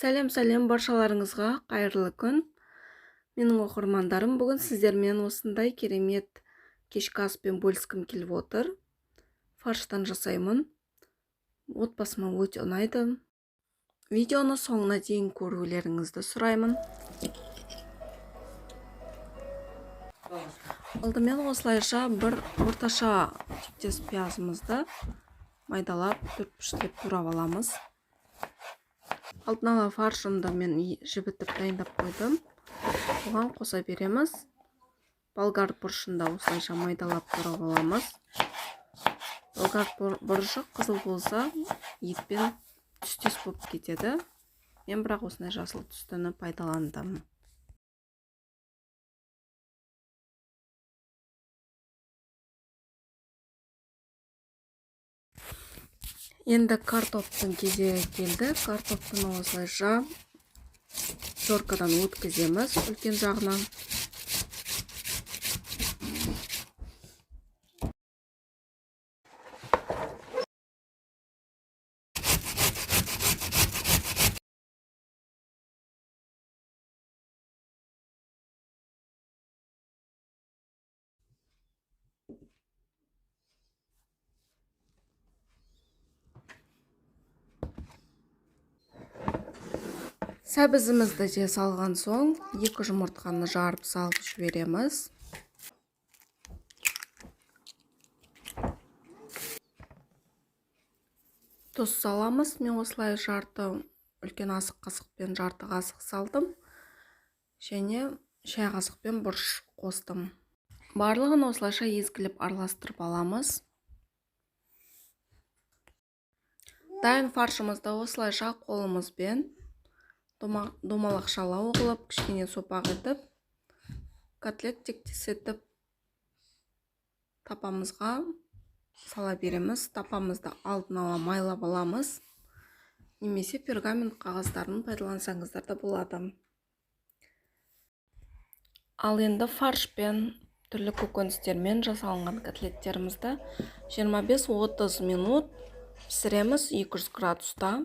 Сәлем баршаларыңызға қайырлы күн. Менің оқырмандарым, бүгін сіздермен осындай керемет кешкі аспен бөліскім келіп отыр. Фарштан жасаймын. Отбасыма өте ұнайды. Видеоны соңына дейін көрулеріңізді сұраймын. Алдымен осылайша бір орташа типтес пиязымызды майдалап төрт-піштеп турап аламыз. Алдын ала фаршымды мен жібітіп дайындап қойдым. Оған қоса береміз. Болгар бұрышында осылайша майдалап турап аламыз. Болгар бұрышы қызыл болса, етпен түстес болып кетеді. Мен бірақ осындай жасыл түстіні пайдаландым. Енді картоптың кезегі келді. Картоптың осылайша теркадан өткіземіз үлкен жағынан. Сәбізімізді де салған соң, 2 жұмыртқаны жарып салып жібереміз. Тұз саламыз. Мен осылай жарты үлкен асық қасықпен жарты қасық салдым. Және шай қасықпен бұрыш қостым. Барлығын осылайша езгіліп араластырып аламыз. Дайын фаршымызды осылайша қолымызбен домалақшалау қылып, кішкене сопақ етіп, котлет тектес етіп тапамызға сала береміз. Тапамызды алдын ала майлап аламыз. Немесе пергамент қағаздарын пайдалансаңыздар да болады. Ал енді фаршпен түрлі көкөністермен жасалынған котлеттерімізді 25-30 минут пісіреміз 200 градуста.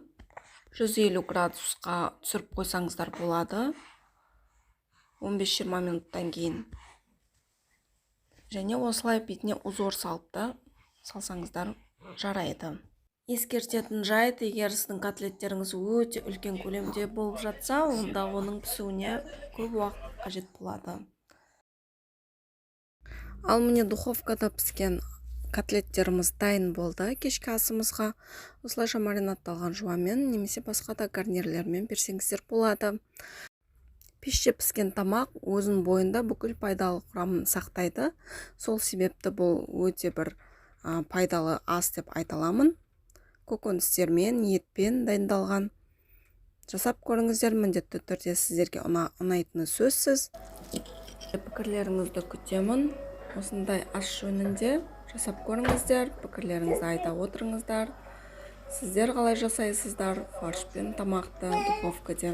150 градусқа түсіріп қойсаңыздар болады. 15-20 минуттан кейін. Және осылай бетіне узор салып та салсаңыздар жарайды. Ескертетін жайт, егер сіздің котлеттеріңіз өте үлкен көлемде болып жатса, онда оның пісуіне көп уақыт қажет болады. Ал міне духовкада піскен котлеттеріміз дайын болды. Кешкі асымызға осылайша маринадталған жуамен немесе басқа да гарнирлермен берсеңіздер болады. Пеште піскен тамақ өзінің бойында бүкіл пайдалы құрамын сақтайды. Сол себепті бұл өте бір пайдалы ас деп айта аламын. Көкөністермен, етпен дайындалған. Жасап көріңіздер, міндетті түрде сіздерге ұнайтыны сөзсіз. Пікірлеріңізді күтемін. Осындай ас жөнінде жасап көріңіздер, пікірлеріңізді айта отырыңыздар. Сіздер қалай жасайсыздар фарш пен тамақты духовкада?